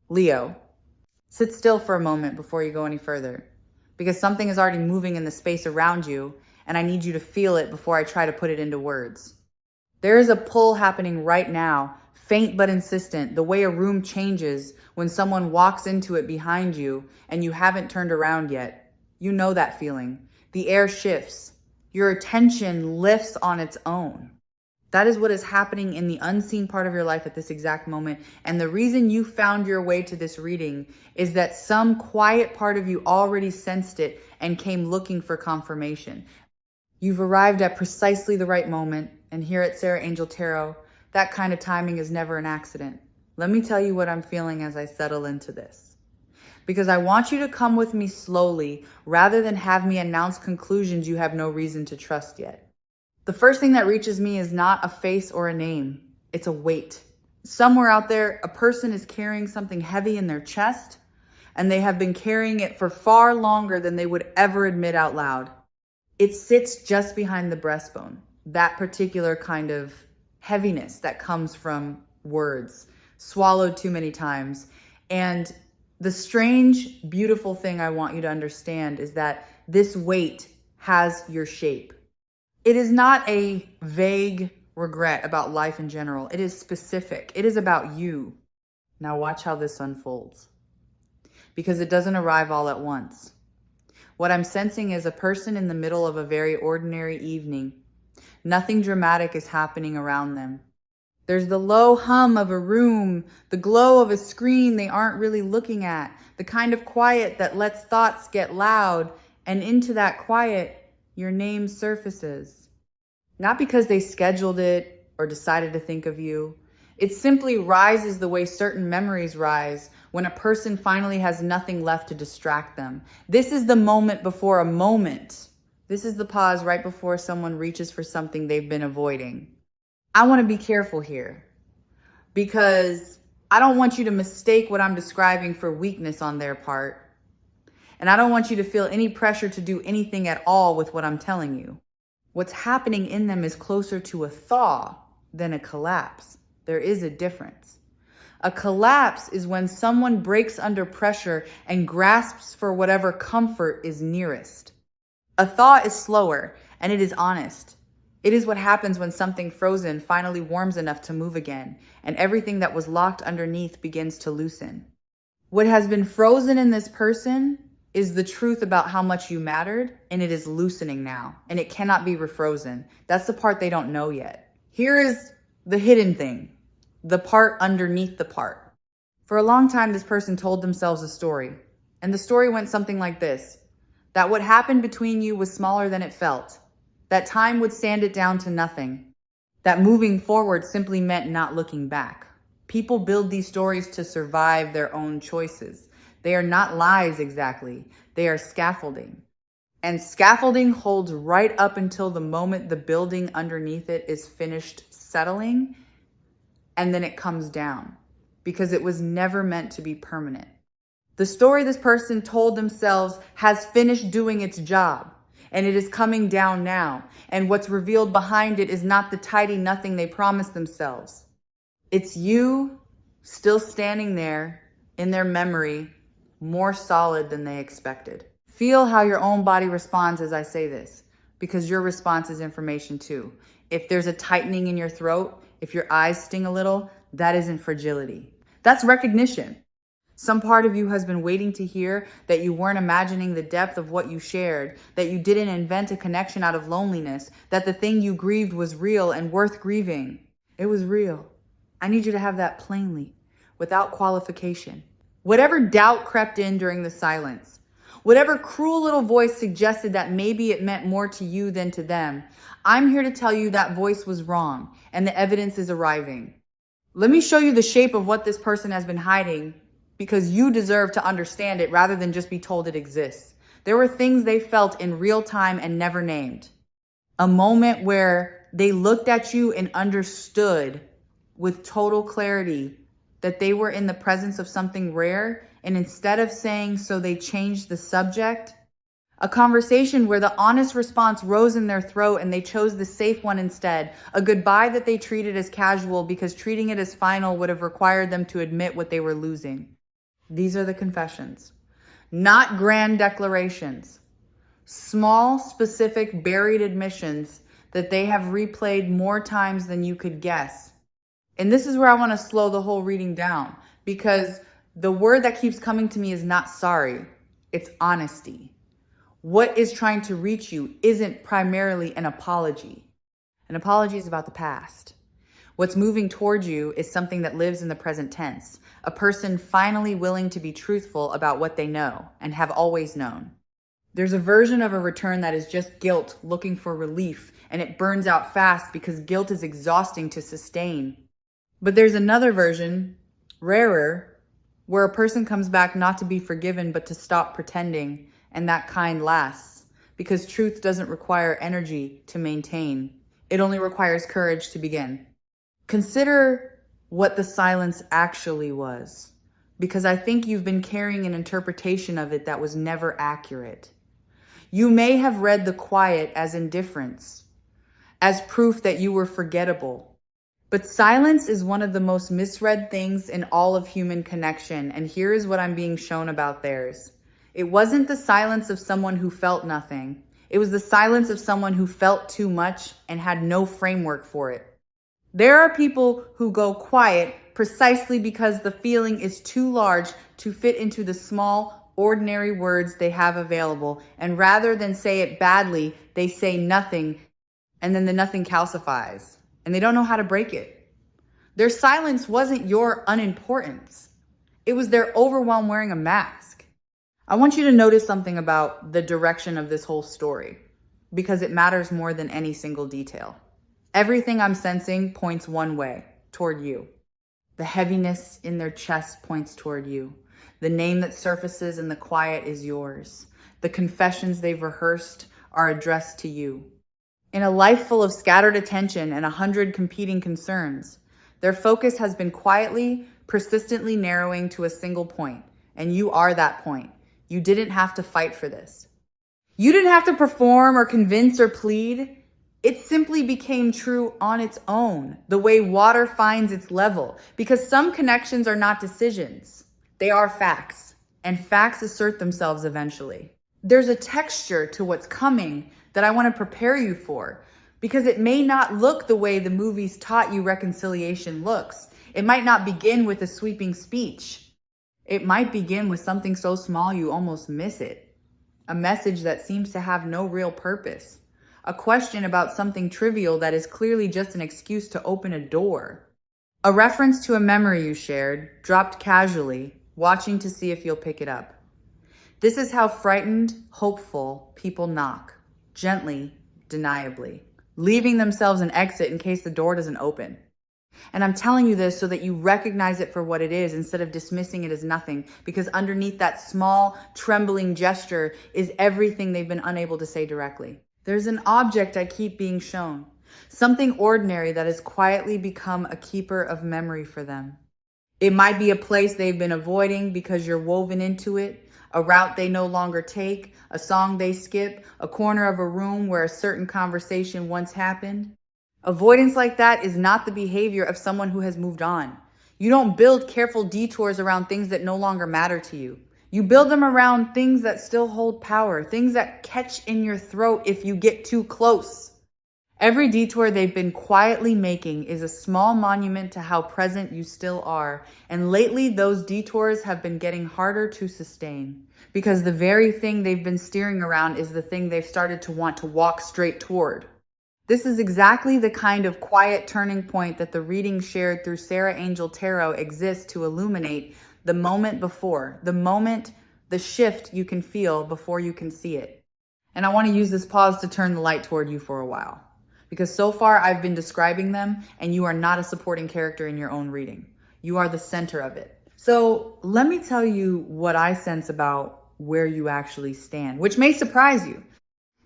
Leo, sit still for a moment before you go any further, because something is already moving in the space around you, and I need you to feel it before I try to put it into words. There is a pull happening right now, faint but insistent, the way a room changes when someone walks into it behind you and you haven't turned around yet. You know that feeling. The air shifts. Your attention lifts on its own. That is what is happening in the unseen part of your life at this exact moment. And the reason you found your way to this reading is that some quiet part of you already sensed it and came looking for confirmation. You've arrived at precisely the right moment. And here at Sarah Angel Tarot, that kind of timing is never an accident. Let me tell you what I'm feeling as I settle into this. Because I want you to come with me slowly rather than have me announce conclusions you have no reason to trust yet. The first thing that reaches me is not a face or a name. It's a weight. Somewhere out there, a person is carrying something heavy in their chest, and they have been carrying it for far longer than they would ever admit out loud. It sits just behind the breastbone, that particular kind of heaviness that comes from words, swallowed too many times. And the strange, beautiful thing I want you to understand is that this weight has your shape. It is not a vague regret about life in general. It is specific. It is about you. Now watch how this unfolds, because it doesn't arrive all at once. What I'm sensing is a person in the middle of a very ordinary evening. Nothing dramatic is happening around them. There's the low hum of a room, the glow of a screen they aren't really looking at, the kind of quiet that lets thoughts get loud, and into that quiet, your name surfaces. Not because they scheduled it or decided to think of you. It simply rises the way certain memories rise when a person finally has nothing left to distract them. This is the moment before a moment. This is the pause right before someone reaches for something they've been avoiding. I want to be careful here because I don't want you to mistake what I'm describing for weakness on their part. And I don't want you to feel any pressure to do anything at all with what I'm telling you. What's happening in them is closer to a thaw than a collapse. There is a difference. A collapse is when someone breaks under pressure and grasps for whatever comfort is nearest. A thaw is slower and it is honest. It is what happens when something frozen finally warms enough to move again, and everything that was locked underneath begins to loosen. What has been frozen in this person is the truth about how much you mattered, and it is loosening now, and it cannot be refrozen. That's the part they don't know yet. Here is the hidden thing, the part underneath the part. For a long time, this person told themselves a story, and the story went something like this: that what happened between you was smaller than it felt, that time would sand it down to nothing, that moving forward simply meant not looking back. People build these stories to survive their own choices. They are not lies exactly. They are scaffolding. And scaffolding holds right up until the moment the building underneath it is finished settling, and then it comes down because it was never meant to be permanent. The story this person told themselves has finished doing its job, and it is coming down now. And what's revealed behind it is not the tidy nothing they promised themselves. It's you still standing there in their memory, more solid than they expected. Feel how your own body responds as I say this, because your response is information too. If there's a tightening in your throat, if your eyes sting a little, that isn't fragility. That's recognition. Some part of you has been waiting to hear that you weren't imagining the depth of what you shared, that you didn't invent a connection out of loneliness, that the thing you grieved was real and worth grieving. It was real. I need you to have that plainly, without qualification. Whatever doubt crept in during the silence, whatever cruel little voice suggested that maybe it meant more to you than to them, I'm here to tell you that voice was wrong, and the evidence is arriving. Let me show you the shape of what this person has been hiding, because you deserve to understand it rather than just be told it exists. There were things they felt in real time and never named. A moment where they looked at you and understood with total clarity that they were in the presence of something rare, and instead of saying so, they changed the subject. A conversation where the honest response rose in their throat and they chose the safe one instead. A goodbye that they treated as casual because treating it as final would have required them to admit what they were losing. These are the confessions, not grand declarations. Small, specific, buried admissions that they have replayed more times than you could guess. And this is where I want to slow the whole reading down, because the word that keeps coming to me is not sorry. It's honesty. What is trying to reach you isn't primarily an apology. An apology is about the past. What's moving towards you is something that lives in the present tense. A person finally willing to be truthful about what they know and have always known. There's a version of a return that is just guilt looking for relief, and it burns out fast because guilt is exhausting to sustain. But there's another version, rarer, where a person comes back not to be forgiven but to stop pretending, and that kind lasts because truth doesn't require energy to maintain. It only requires courage to begin. Consider what the silence actually was, because I think you've been carrying an interpretation of it that was never accurate. You may have read the quiet as indifference, as proof that you were forgettable. But silence is one of the most misread things in all of human connection, and here is what I'm being shown about theirs. It wasn't the silence of someone who felt nothing. It was the silence of someone who felt too much and had no framework for it. There are people who go quiet precisely because the feeling is too large to fit into the small, ordinary words they have available, and rather than say it badly, they say nothing, and then the nothing calcifies, and they don't know how to break it. Their silence wasn't your unimportance. It was their overwhelm wearing a mask. I want you to notice something about the direction of this whole story, because it matters more than any single detail. Everything I'm sensing points one way, toward you. The heaviness in their chest points toward you. The name that surfaces in the quiet is yours. The confessions they've rehearsed are addressed to you. In a life full of scattered attention and 100 competing concerns, their focus has been quietly, persistently narrowing to a single point, and you are that point. You didn't have to fight for this. You didn't have to perform or convince or plead. It simply became true on its own, the way water finds its level, because some connections are not decisions. They are facts, and facts assert themselves eventually. There's a texture to what's coming that I want to prepare you for, because it may not look the way the movies taught you reconciliation looks. It might not begin with a sweeping speech. It might begin with something so small you almost miss it. A message that seems to have no real purpose. A question about something trivial that is clearly just an excuse to open a door. A reference to a memory you shared, dropped casually, watching to see if you'll pick it up. This is how frightened, hopeful people knock, gently, deniably, leaving themselves an exit in case the door doesn't open. And I'm telling you this so that you recognize it for what it is instead of dismissing it as nothing, because underneath that small, trembling gesture is everything they've been unable to say directly. There's an object I keep being shown, something ordinary that has quietly become a keeper of memory for them. It might be a place they've been avoiding because you're woven into it, a route they no longer take, a song they skip, a corner of a room where a certain conversation once happened. Avoidance like that is not the behavior of someone who has moved on. You don't build careful detours around things that no longer matter to you. You build them around things that still hold power, things that catch in your throat if you get too close. Every detour they've been quietly making is a small monument to how present you still are. And lately, those detours have been getting harder to sustain because the very thing they've been steering around is the thing they've started to want to walk straight toward. This is exactly the kind of quiet turning point that the reading shared through Sarah Angel Tarot exists to illuminate the moment before, the shift you can feel before you can see it. And I want to use this pause to turn the light toward you for a while. Because so far I've been describing them and you are not a supporting character in your own reading. You are the center of it. So let me tell you what I sense about where you actually stand, which may surprise you.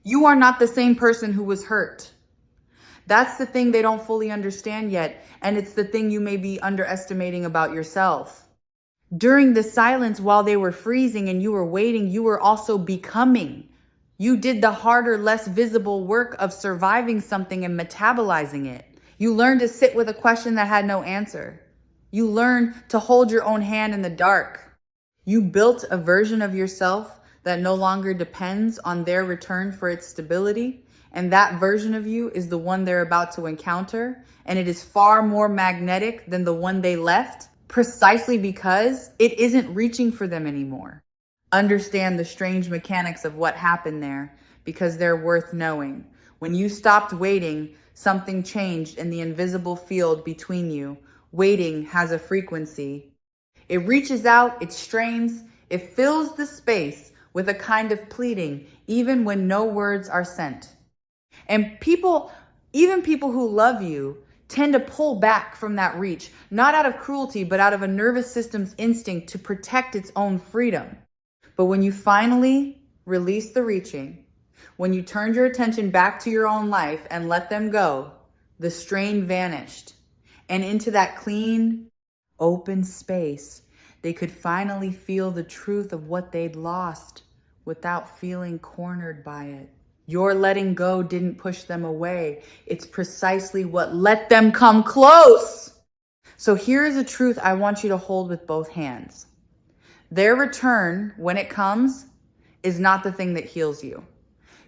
You are not the same person who was hurt. That's the thing they don't fully understand yet, and it's the thing you may be underestimating about yourself. During the silence while they were freezing and you were waiting, you were also becoming. You did the harder, less visible work of surviving something and metabolizing it. You learned to sit with a question that had no answer. You learned to hold your own hand in the dark. You built a version of yourself that no longer depends on their return for its stability. And that version of you is the one they're about to encounter. And it is far more magnetic than the one they left, precisely because it isn't reaching for them anymore. Understand the strange mechanics of what happened there, because they're worth knowing. When you stopped waiting, something changed in the invisible field between you. Waiting has a frequency. It reaches out, it strains, it fills the space with a kind of pleading, even when no words are sent. And people, even people who love you, tend to pull back from that reach, not out of cruelty, but out of a nervous system's instinct to protect its own freedom. But when you finally release the reaching, when you turned your attention back to your own life and let them go, the strain vanished. And into that clean, open space, they could finally feel the truth of what they'd lost without feeling cornered by it. Your letting go didn't push them away. It's precisely what let them come close. So here is a truth I want you to hold with both hands. Their return, when it comes, is not the thing that heals you.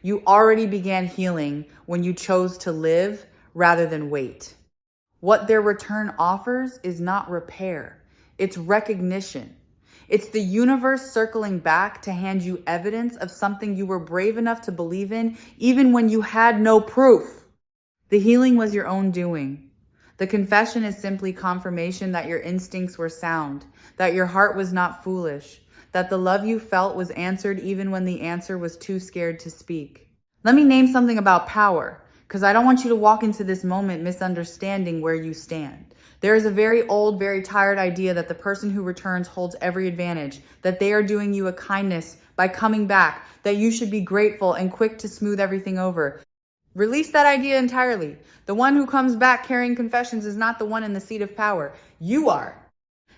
You already began healing when you chose to live rather than wait. What their return offers is not repair. It's recognition. It's the universe circling back to hand you evidence of something you were brave enough to believe in, even when you had no proof. The healing was your own doing. The confession is simply confirmation that your instincts were sound, that your heart was not foolish, that the love you felt was answered even when the answer was too scared to speak. Let me name something about power, because I don't want you to walk into this moment misunderstanding where you stand. There is a very old, very tired idea that the person who returns holds every advantage, that they are doing you a kindness by coming back, that you should be grateful and quick to smooth everything over. Release that idea entirely. The one who comes back carrying confessions is not the one in the seat of power. You are.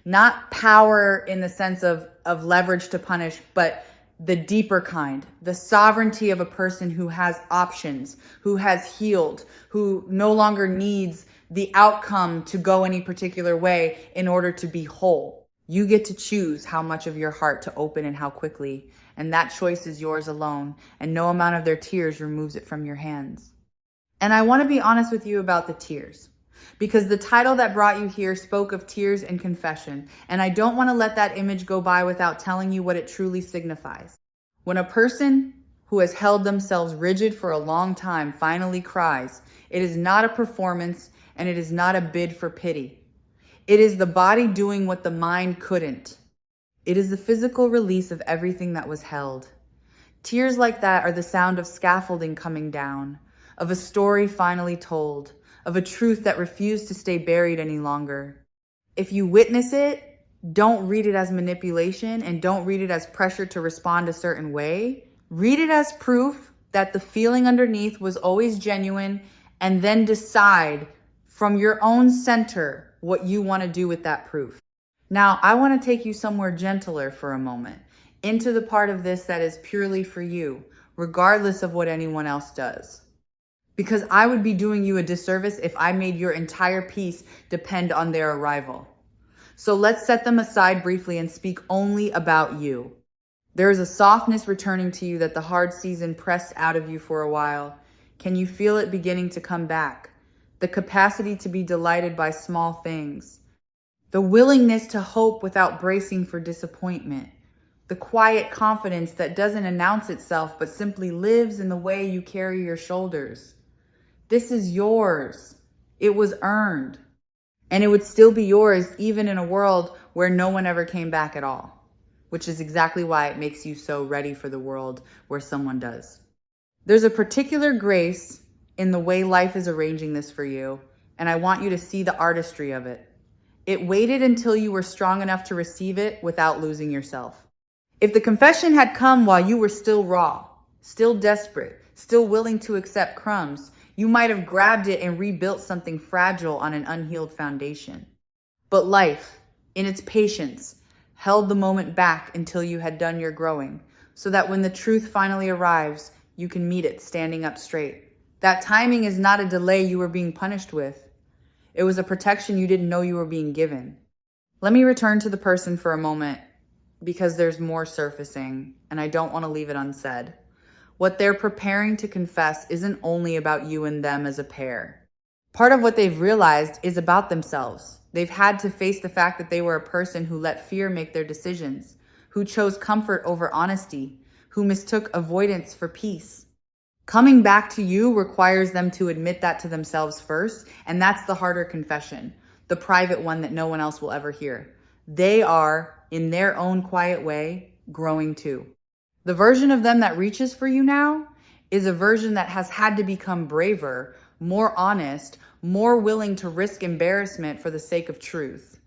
Not power in the sense of leverage to punish, but the deeper kind, the sovereignty of a person who has options, who has healed, who no longer needs the outcome to go any particular way in order to be whole. You get to choose how much of your heart to open and how quickly, and that choice is yours alone, and no amount of their tears removes it from your hands. And I want to be honest with you about the tears, because the title that brought you here spoke of tears and confession, and I don't want to let that image go by without telling you what it truly signifies. When a person who has held themselves rigid for a long time finally cries, it is not a performance, and it is not a bid for pity. It is the body doing what the mind couldn't. It is the physical release of everything that was held. Tears like that are the sound of scaffolding coming down, of a story finally told, of a truth that refused to stay buried any longer. If you witness it, don't read it as manipulation and don't read it as pressure to respond a certain way. Read it as proof that the feeling underneath was always genuine, and then decide from your own center what you want to do with that proof. Now, I want to take you somewhere gentler for a moment, into the part of this that is purely for you, regardless of what anyone else does. Because I would be doing you a disservice if I made your entire peace depend on their arrival. So let's set them aside briefly and speak only about you. There is a softness returning to you that the hard season pressed out of you for a while. Can you feel it beginning to come back? The capacity to be delighted by small things, the willingness to hope without bracing for disappointment, the quiet confidence that doesn't announce itself but simply lives in the way you carry your shoulders. This is yours. It was earned. And it would still be yours even in a world where no one ever came back at all, which is exactly why it makes you so ready for the world where someone does. There's a particular grace in the way life is arranging this for you, and I want you to see the artistry of it. It waited until you were strong enough to receive it without losing yourself. If the confession had come while you were still raw, still desperate, still willing to accept crumbs, you might have grabbed it and rebuilt something fragile on an unhealed foundation. But life, in its patience, held the moment back until you had done your growing, so that when the truth finally arrives, you can meet it standing up straight. That timing is not a delay you were being punished with. It was a protection you didn't know you were being given. Let me return to the person for a moment. because there's more surfacing, and I don't want to leave it unsaid. What they're preparing to confess isn't only about you and them as a pair. Part of what they've realized is about themselves. They've had to face the fact that they were a person who let fear make their decisions, who chose comfort over honesty, who mistook avoidance for peace. Coming back to you requires them to admit that to themselves first, and that's the harder confession, the private one that no one else will ever hear. They are, in their own quiet way, growing too. The version of them that reaches for you now is a version that has had to become braver, more honest, more willing to risk embarrassment for the sake of truth.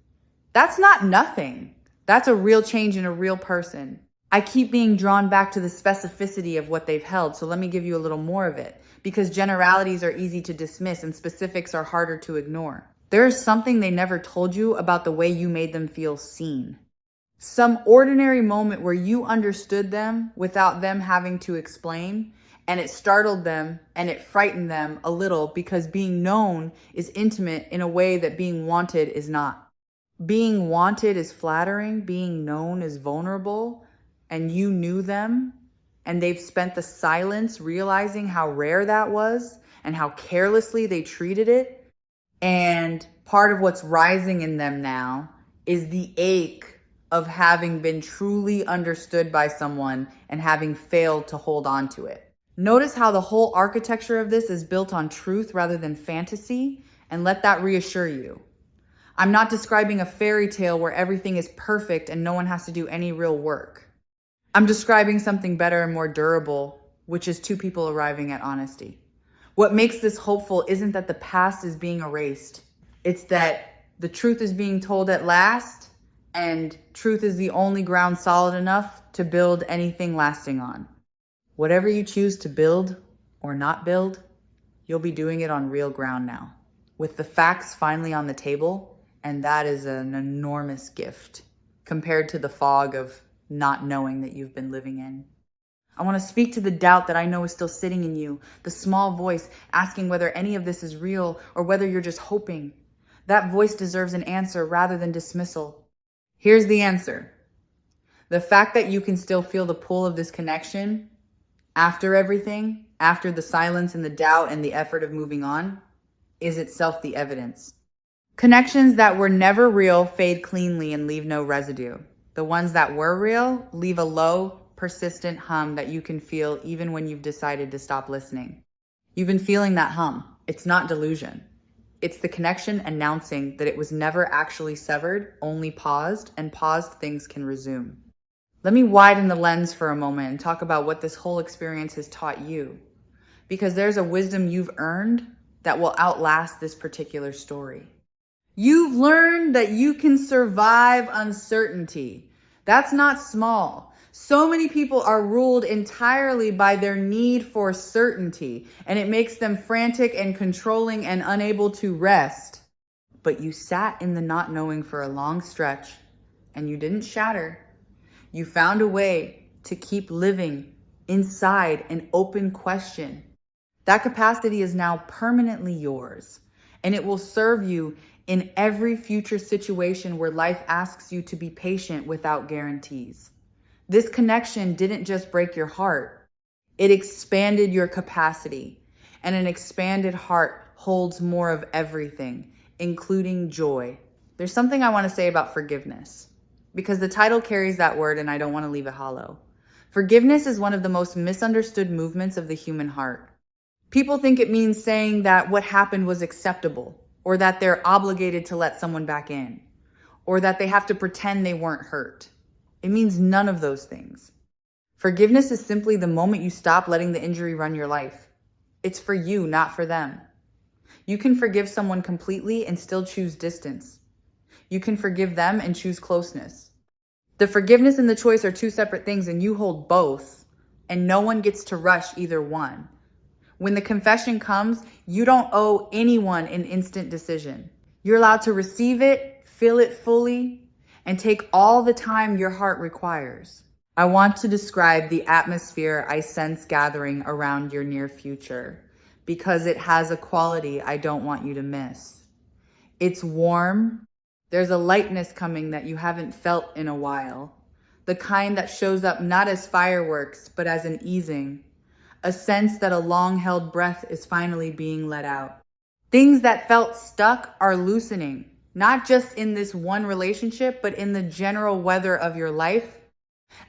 That's not nothing. That's a real change in a real person. I keep being drawn back to the specificity of what they've held, so let me give you a little more of it, because generalities are easy to dismiss and specifics are harder to ignore. There is something they never told you about the way you made them feel seen. Some ordinary moment where you understood them without them having to explain, and it startled them and it frightened them a little because being known is intimate in a way that being wanted is not. Being wanted is flattering, being known is vulnerable, and you knew them, and they've spent the silence realizing how rare that was and how carelessly they treated it. And part of what's rising in them now is the ache of having been truly understood by someone and having failed to hold on to it. Notice how the whole architecture of this is built on truth rather than fantasy, and let that reassure you. I'm not describing a fairy tale where everything is perfect and no one has to do any real work. I'm describing something better and more durable, which is two people arriving at honesty. What makes this hopeful isn't that the past is being erased. It's that the truth is being told at last, and truth is the only ground solid enough to build anything lasting on. Whatever you choose to build or not build, you'll be doing it on real ground now, with the facts finally on the table, and that is an enormous gift compared to the fog of not knowing that you've been living in. I want to speak to the doubt that I know is still sitting in you, the small voice asking whether any of this is real or whether you're just hoping. That voice deserves an answer rather than dismissal. Here's the answer. The fact that you can still feel the pull of this connection after everything, after the silence and the doubt and the effort of moving on, is itself the evidence. Connections that were never real fade cleanly and leave no residue. The ones that were real leave a low, persistent hum that you can feel even when you've decided to stop listening. You've been feeling that hum. It's not delusion. It's the connection announcing that it was never actually severed, only paused, and paused things can resume. Let me widen the lens for a moment and talk about what this whole experience has taught you, because there's a wisdom you've earned that will outlast this particular story. You've learned that you can survive uncertainty. That's not small. So many people are ruled entirely by their need for certainty, and it makes them frantic and controlling and unable to rest. But you sat in the not knowing for a long stretch, and you didn't shatter. You found a way to keep living inside an open question. That capacity is now permanently yours, and it will serve you in every future situation where life asks you to be patient without guarantees. This connection didn't just break your heart, it expanded your capacity, and an expanded heart holds more of everything, including joy. There's something I want to say about forgiveness, because the title carries that word and I don't want to leave it hollow. Forgiveness is one of the most misunderstood movements of the human heart. People think it means saying that what happened was acceptable, or that they're obligated to let someone back in, or that they have to pretend they weren't hurt. It means none of those things. Forgiveness is simply the moment you stop letting the injury run your life. It's for you, not for them. You can forgive someone completely and still choose distance. You can forgive them and choose closeness. The forgiveness and the choice are two separate things, and you hold both, and no one gets to rush either one. When the confession comes, you don't owe anyone an instant decision. You're allowed to receive it, feel it fully, and take all the time your heart requires. I want to describe the atmosphere I sense gathering around your near future, because it has a quality I don't want you to miss. It's warm. There's a lightness coming that you haven't felt in a while. the kind that shows up not as fireworks, but as an easing, a sense that a long-held breath is finally being let out. Things that felt stuck are loosening, not just in this one relationship, but in the general weather of your life,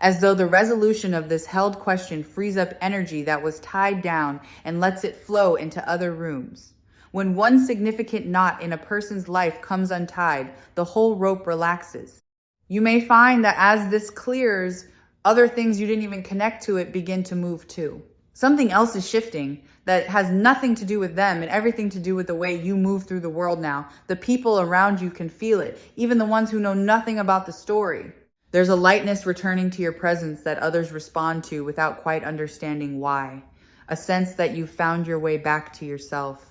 as though the resolution of this held question frees up energy that was tied down and lets it flow into other rooms. When one significant knot in a person's life comes untied, the whole rope relaxes. You may find that as this clears, other things you didn't even connect to it begin to move too. Something else is shifting that has nothing to do with them and everything to do with the way you move through the world now. The people around you can feel it, even the ones who know nothing about the story. There's a lightness returning to your presence that others respond to without quite understanding why. A sense that you've found your way back to yourself.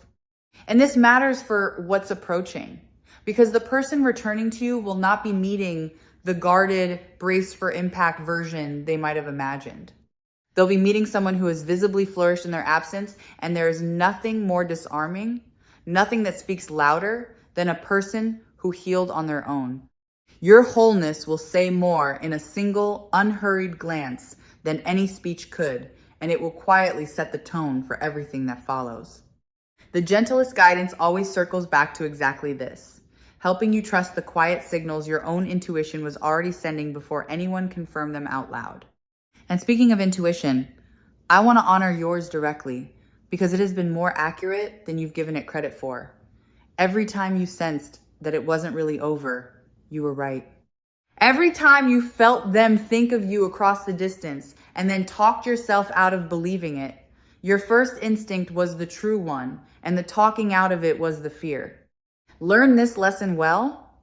And this matters for what's approaching, because the person returning to you will not be meeting the guarded, braced for impact version they might have imagined. They'll be meeting someone who has visibly flourished in their absence, and there is nothing more disarming, nothing that speaks louder than a person who healed on their own. Your wholeness will say more in a single, unhurried glance than any speech could, and it will quietly set the tone for everything that follows. The gentlest guidance always circles back to exactly this, helping you trust the quiet signals your own intuition was already sending before anyone confirmed them out loud. And speaking of intuition, I want to honor yours directly because it has been more accurate than you've given it credit for. Every time you sensed that it wasn't really over, you were right. Every time you felt them think of you across the distance and then talked yourself out of believing it, your first instinct was the true one, and the talking out of it was the fear. Learn this lesson well,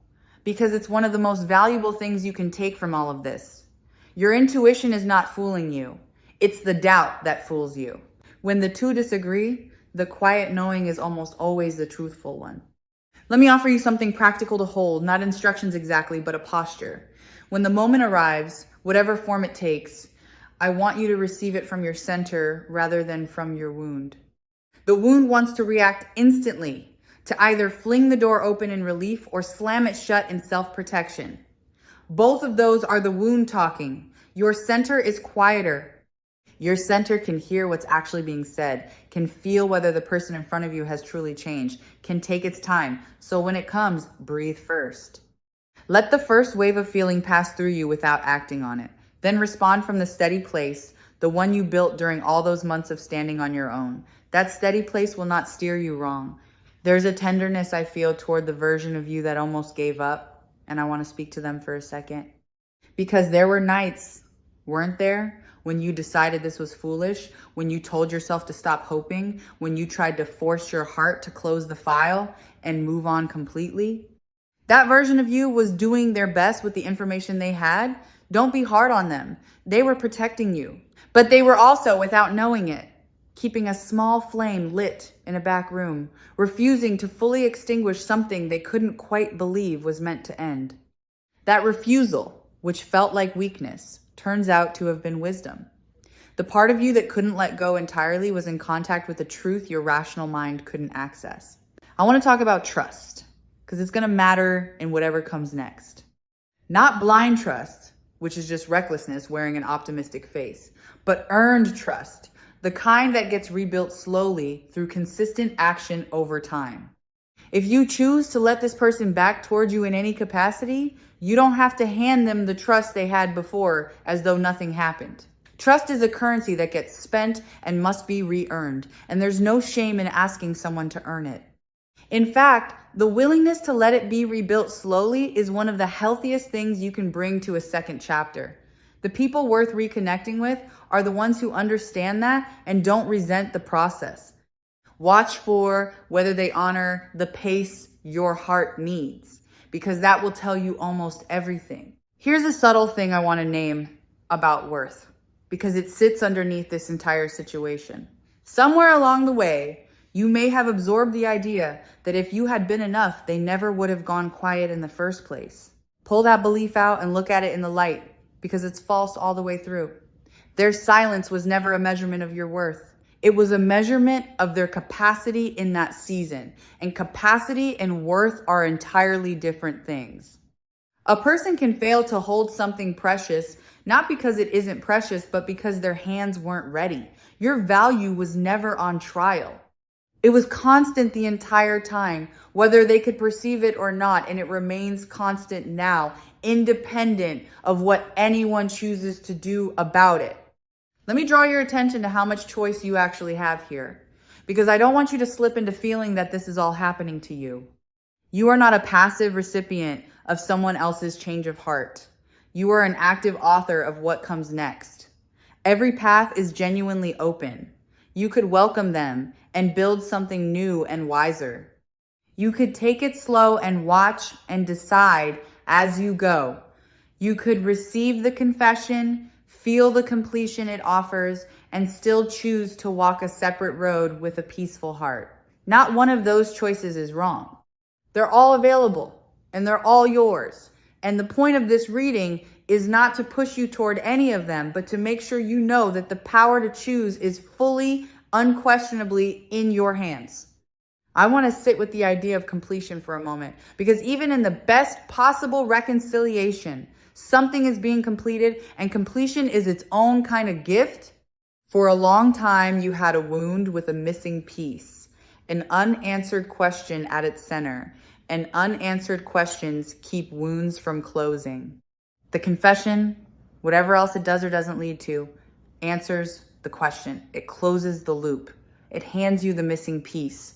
because it's one of the most valuable things you can take from all of this. Your intuition is not fooling you. It's the doubt that fools you. When the two disagree, the quiet knowing is almost always the truthful one. Let me offer you something practical to hold, not instructions exactly, but a posture. When the moment arrives, whatever form it takes, I want you to receive it from your center rather than from your wound. The wound wants to react instantly, to either fling the door open in relief or slam it shut in self-protection. Both of those are the wound talking. Your center is quieter. Your center can hear what's actually being said, can feel whether the person in front of you has truly changed, can take its time. So when it comes, breathe first. Let the first wave of feeling pass through you without acting on it. Then respond from the steady place, the one you built during all those months of standing on your own. That steady place will not steer you wrong. There's a tenderness I feel toward the version of you that almost gave up, and I want to speak to them for a second. Because there were nights, weren't there, when you decided this was foolish, when you told yourself to stop hoping, when you tried to force your heart to close the file and move on completely? That version of you was doing their best with the information they had. Don't be hard on them. They were protecting you. But they were also, without knowing it, keeping a small flame lit in a back room, refusing to fully extinguish something they couldn't quite believe was meant to end. That refusal, which felt like weakness, turns out to have been wisdom. The part of you that couldn't let go entirely was in contact with the truth your rational mind couldn't access. I want to talk about trust, because it's going to matter in whatever comes next. Not blind trust, which is just recklessness wearing an optimistic face, but earned trust, the kind that gets rebuilt slowly through consistent action over time. If you choose to let this person back towards you in any capacity, you don't have to hand them the trust they had before as though nothing happened. Trust is a currency that gets spent and must be re-earned, and there's no shame in asking someone to earn it. In fact, the willingness to let it be rebuilt slowly is one of the healthiest things you can bring to a second chapter. The people worth reconnecting with are the ones who understand that and don't resent the process. Watch for whether they honor the pace your heart needs, because that will tell you almost everything. Here's a subtle thing I want to name about worth, because it sits underneath this entire situation. Somewhere along the way, you may have absorbed the idea that if you had been enough, they never would have gone quiet in the first place. Pull that belief out and look at it in the light, because it's false all the way through. Their silence was never a measurement of your worth. It was a measurement of their capacity in that season, and capacity and worth are entirely different things. A person can fail to hold something precious Not because it isn't precious, but because their hands weren't ready. Your value was never on trial. It was constant the entire time, whether they could perceive it or not, and it remains constant now, independent of what anyone chooses to do about it. Let me draw your attention to how much choice you actually have here, because I don't want you to slip into feeling that this is all happening to you. You are not a passive recipient of someone else's change of heart. You are an active author of what comes next. Every path is genuinely open. You could welcome them and build something new and wiser. You could take it slow and watch and decide as you go. You could receive the confession, feel the completion it offers, and still choose to walk a separate road with a peaceful heart. Not one of those choices is wrong. They're all available and they're all yours. And the point of this reading is not to push you toward any of them, but to make sure you know that the power to choose is fully, unquestionably in your hands. I want to sit with the idea of completion for a moment, because even in the best possible reconciliation, something is being completed, and completion is its own kind of gift. For a long time, you had a wound with a missing piece, an unanswered question at its center, and unanswered questions keep wounds from closing. The confession, whatever else it does or doesn't lead to, answers the question. It closes the loop. It hands you the missing piece.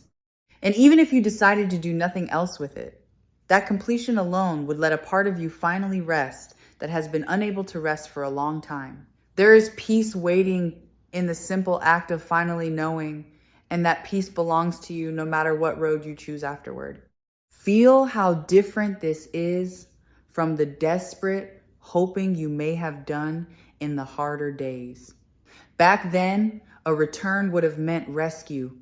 And even if you decided to do nothing else with it, that completion alone would let a part of you finally rest that has been unable to rest for a long time. There is peace waiting in the simple act of finally knowing, and that peace belongs to you no matter what road you choose afterward. Feel how different this is from the desperate hoping you may have done in the harder days. Back then, a return would have meant rescue.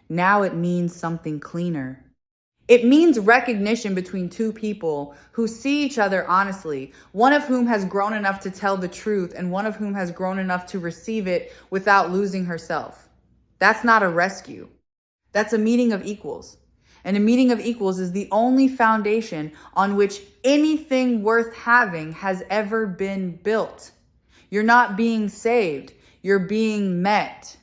Now it means something cleaner. It means recognition between two people who see each other honestly, one of whom has grown enough to tell the truth and one of whom has grown enough to receive it without losing herself. That's not a rescue. That's a meeting of equals. And a meeting of equals is the only foundation on which anything worth having has ever been built. You're not being saved. You're being met.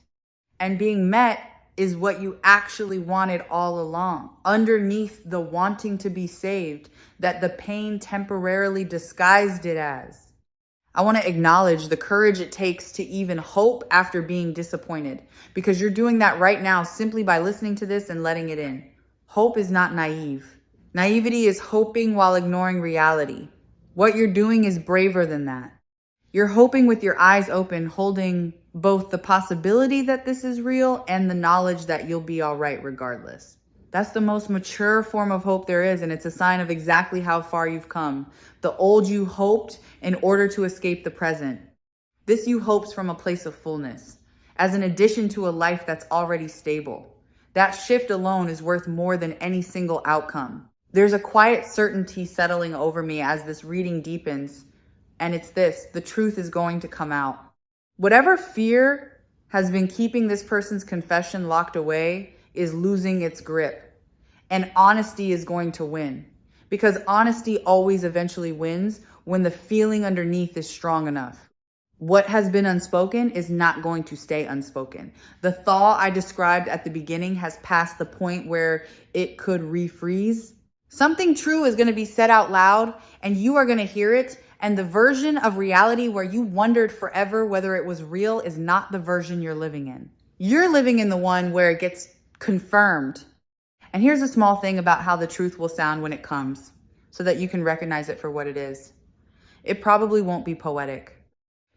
And being met is what you actually wanted all along. Underneath the wanting to be saved that the pain temporarily disguised it as. I want to acknowledge the courage it takes to even hope after being disappointed, because you're doing that right now simply by listening to this and letting it in. Hope is not naive. Naivety is hoping while ignoring reality. What you're doing is braver than that. You're hoping with your eyes open, holding both the possibility that this is real and the knowledge that you'll be all right regardless. That's the most mature form of hope there is, and it's a sign of exactly how far you've come. The old you hoped in order to escape the present. This you hopes from a place of fullness, as an addition to a life that's already stable. That shift alone is worth more than any single outcome. There's a quiet certainty settling over me as this reading deepens, and it's this: the truth is going to come out. Whatever fear has been keeping this person's confession locked away is losing its grip, and honesty is going to win, because honesty always eventually wins when the feeling underneath is strong enough. What has been unspoken is not going to stay unspoken. The thaw I described at the beginning has passed the point where it could refreeze. Something true is going to be said out loud, and you are going to hear it. And the version of reality where you wondered forever whether it was real is not the version you're living in. You're living in the one where it gets confirmed. And here's a small thing about how the truth will sound when it comes, so that you can recognize it for what it is. It probably won't be poetic.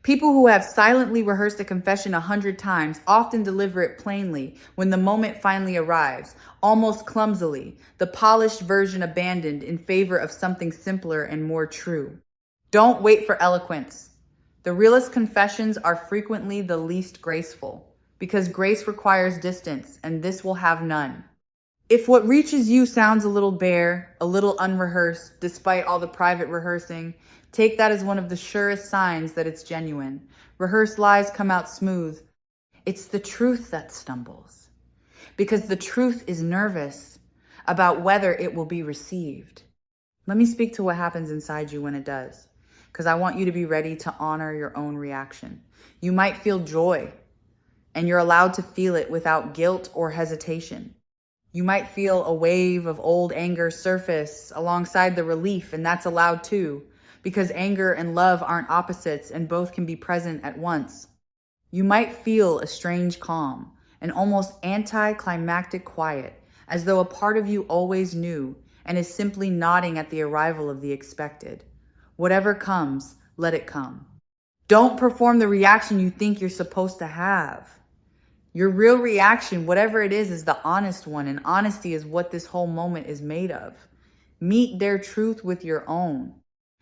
People who have silently rehearsed a confession 100 times often deliver it plainly when the moment finally arrives, almost clumsily, the polished version abandoned in favor of something simpler and more true. Don't wait for eloquence. The realest confessions are frequently the least graceful, because grace requires distance, and this will have none. If what reaches you sounds a little bare, a little unrehearsed, despite all the private rehearsing, take that as one of the surest signs that it's genuine. Rehearsed lies come out smooth. It's the truth that stumbles, because the truth is nervous about whether it will be received. Let me speak to what happens inside you when it does. because I want you to be ready to honor your own reaction. You might feel joy, and you're allowed to feel it without guilt or hesitation. You might feel a wave of old anger surface alongside the relief, and that's allowed too, because anger and love aren't opposites and both can be present at once. You might feel a strange calm, an almost anticlimactic quiet, as though a part of you always knew and is simply nodding at the arrival of the expected. Whatever comes, let it come. Don't perform the reaction you think you're supposed to have. Your real reaction, whatever it is the honest one, and honesty is what this whole moment is made of. Meet their truth with your own.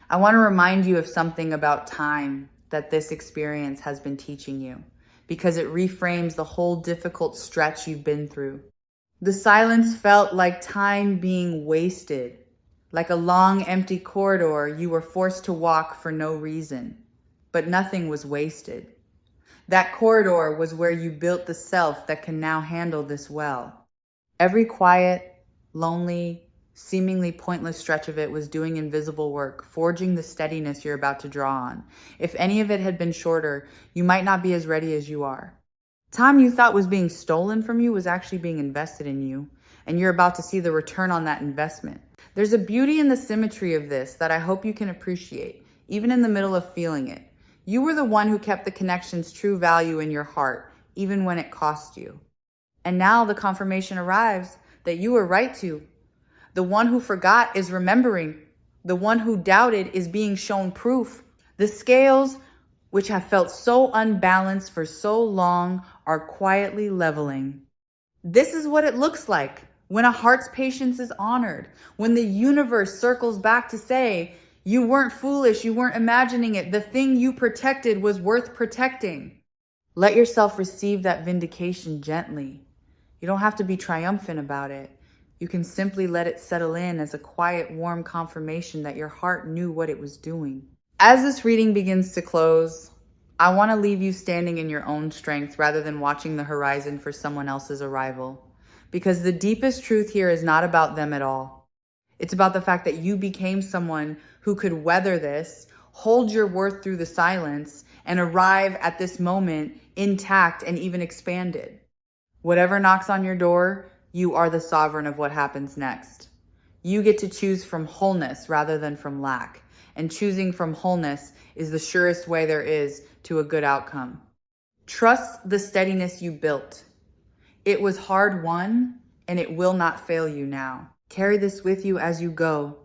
I want to remind you of something about time that this experience has been teaching you, because it reframes the whole difficult stretch you've been through. The silence felt like time being wasted, like a long, empty corridor you were forced to walk for no reason. But nothing was wasted. That corridor was where you built the self that can now handle this well. Every quiet, lonely, seemingly pointless stretch of it was doing invisible work, forging the steadiness you're about to draw on. If any of it had been shorter, you might not be as ready as you are. Time you thought was being stolen from you was actually being invested in you, and you're about to see the return on that investment. There's a beauty in the symmetry of this that I hope you can appreciate, even in the middle of feeling it. You were the one who kept the connection's true value in your heart, even when it cost you. And now the confirmation arrives that you were right to. The one who forgot is remembering. The one who doubted is being shown proof. The scales, which have felt so unbalanced for so long, are quietly leveling. This is what it looks like when a heart's patience is honored, when the universe circles back to say, you weren't foolish, you weren't imagining it. The thing you protected was worth protecting. Let yourself receive that vindication gently. You don't have to be triumphant about it. You can simply let it settle in as a quiet, warm confirmation that your heart knew what it was doing. As this reading begins to close, I want to leave you standing in your own strength rather than watching the horizon for someone else's arrival. Because the deepest truth here is not about them at all. It's about the fact that you became someone who could weather this, hold your worth through the silence, and arrive at this moment intact and even expanded. Whatever knocks on your door, you are the sovereign of what happens next. You get to choose from wholeness rather than from lack. And choosing from wholeness is the surest way there is to a good outcome. Trust the steadiness you built. It was hard won, and it will not fail you now. Carry this with you as you go.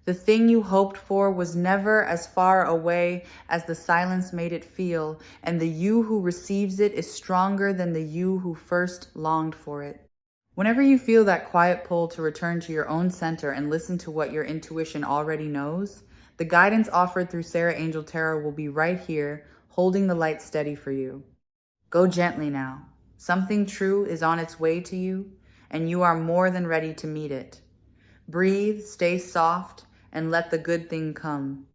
The thing you hoped for was never as far away as the silence made it feel, and the you who receives it is stronger than the you who first longed for it. Whenever you feel that quiet pull to return to your own center and listen to what your intuition already knows, the guidance offered through Sarah Angel Tarot will be right here, holding the light steady for you. Go gently now. Something true is on its way to you, and you are more than ready to meet it. Breathe, stay soft, and let the good thing come.